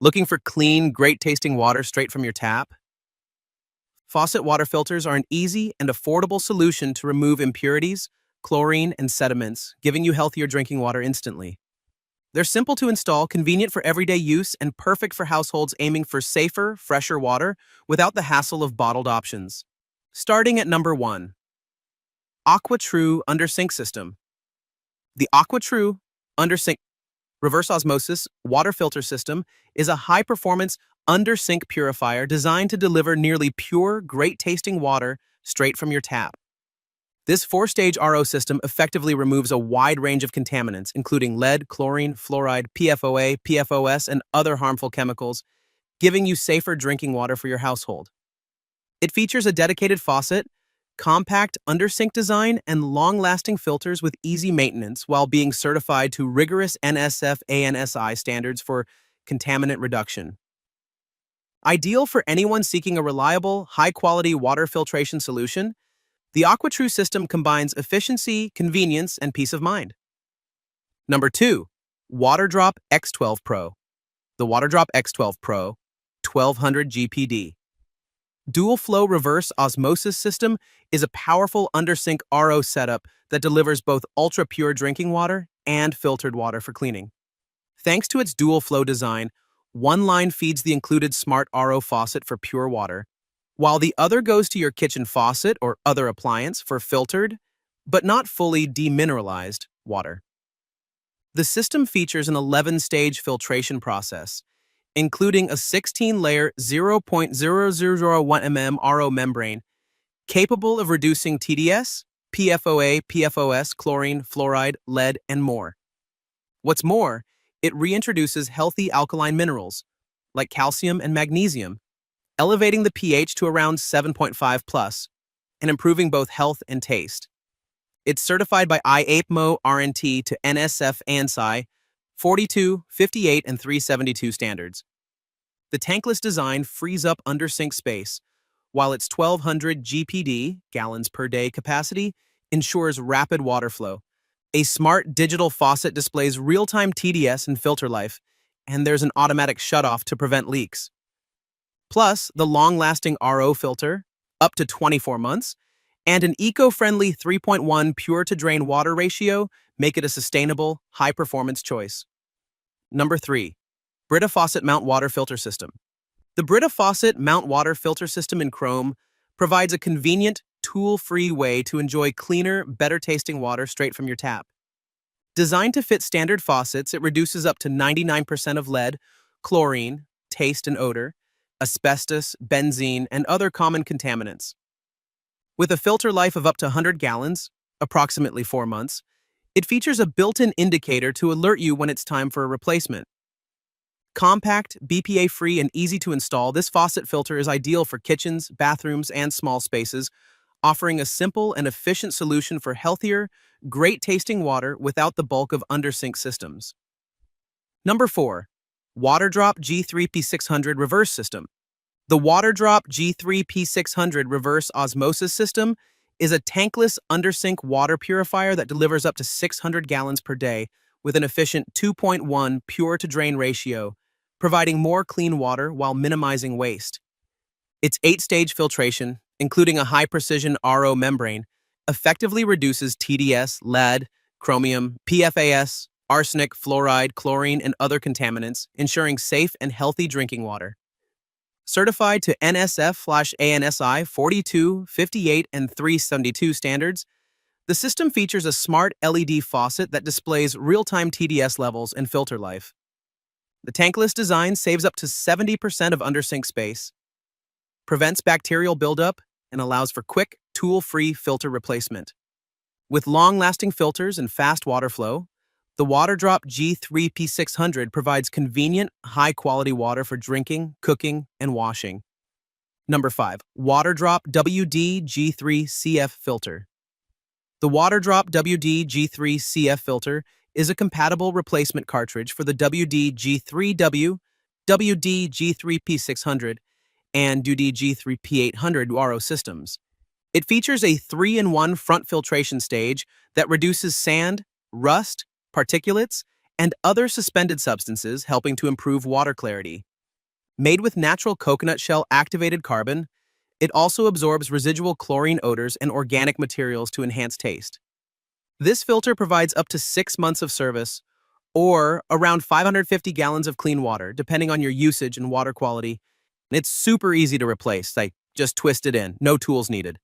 Looking for clean, great-tasting water straight from your tap? Faucet water filters are an easy and affordable solution to remove impurities, chlorine, and sediments, giving you healthier drinking water instantly. They're simple to install, convenient for everyday use, and perfect for households aiming for safer, fresher water without the hassle of bottled options. Starting at number 1. AquaTru Under-Sink System. The AquaTru Under-Sink Reverse Osmosis Water Filter System is a high-performance under-sink purifier designed to deliver nearly pure, great-tasting water straight from your tap. This 4-stage RO system effectively removes a wide range of contaminants, including lead, chlorine, fluoride, PFOA, PFOS, and other harmful chemicals, giving you safer drinking water for your household. It features a dedicated faucet, compact under-sink design, and long-lasting filters with easy maintenance while being certified to rigorous NSF/ANSI standards for contaminant reduction. Ideal for anyone seeking a reliable, high-quality water filtration solution, the AquaTru system combines efficiency, convenience, and peace of mind. Number 2. Waterdrop X12-PRO. The Waterdrop X12-PRO 1200 GPD. Dual-flow reverse osmosis system is a powerful under-sink RO setup that delivers both ultra-pure drinking water and filtered water for cleaning. Thanks to its dual-flow design, one line feeds the included smart RO faucet for pure water, while the other goes to your kitchen faucet or other appliance for filtered, but not fully demineralized, water. The system features an 11-stage filtration process, including a 16-layer 0.0001 mm RO membrane capable of reducing TDS, PFOA, PFOS, chlorine, fluoride, lead, and more. What's more, it reintroduces healthy alkaline minerals, like calcium and magnesium, elevating the pH to around 7.5+, and improving both health and taste. It's certified by IAPMO RNT to NSF/ANSI 42, 58, and 372 standards. The tankless design frees up under-sink space, while its 1200 GPD gallons per day capacity ensures rapid water flow. A smart digital faucet displays real-time TDS and filter life, and there's an automatic shutoff to prevent leaks. Plus, the long-lasting RO filter, up to 24 months, and an eco-friendly 3.1 pure-to-drain water ratio make it a sustainable, high-performance choice. Number 3. Brita Faucet Mount Water Filter System. The Brita Faucet Mount Water Filter System in chrome provides a convenient, tool-free way to enjoy cleaner, better-tasting water straight from your tap. Designed to fit standard faucets, it reduces up to 99% of lead, chlorine, taste and odor, asbestos, benzene, and other common contaminants. With a filter life of up to 100 gallons, approximately 4 months, it features a built-in indicator to alert you when it's time for a replacement. Compact, BPA-free, and easy to install, this faucet filter is ideal for kitchens, bathrooms, and small spaces, offering a simple and efficient solution for healthier, great-tasting water without the bulk of under-sink systems. Number 4. Waterdrop G3P600 Reverse System. The Waterdrop G3P600 Reverse Osmosis System is a tankless under-sink water purifier that delivers up to 600 gallons per day with an efficient 2.1 pure-to-drain ratio, providing more clean water while minimizing waste. Its 8-stage filtration, including a high-precision RO membrane, effectively reduces TDS, lead, chromium, PFAS, arsenic, fluoride, chlorine, and other contaminants, ensuring safe and healthy drinking water. Certified to NSF/ANSI 42, 58, and 372 standards, the system features a smart LED faucet that displays real-time TDS levels and filter life. The tankless design saves up to 70% of under-sink space, prevents bacterial buildup, and allows for quick, tool-free filter replacement. With long-lasting filters and fast water flow, the Waterdrop G3P600 provides convenient, high-quality water for drinking, cooking, and washing. Number 5. Waterdrop WD-G3CF Filter. The Waterdrop WD-G3CF filter is a compatible replacement cartridge for the WD-G3W, WD-G3P600, and WD-G3P800 RO systems. It features a 3-in-1 front filtration stage that reduces sand, rust, particulates, and other suspended substances, helping to improve water clarity. Made with natural coconut shell activated carbon, it also absorbs residual chlorine odors and organic materials to enhance taste. This filter provides up to 6 months of service, or around 550 gallons of clean water, depending on your usage and water quality. And it's super easy to replace, like just twist it in, no tools needed.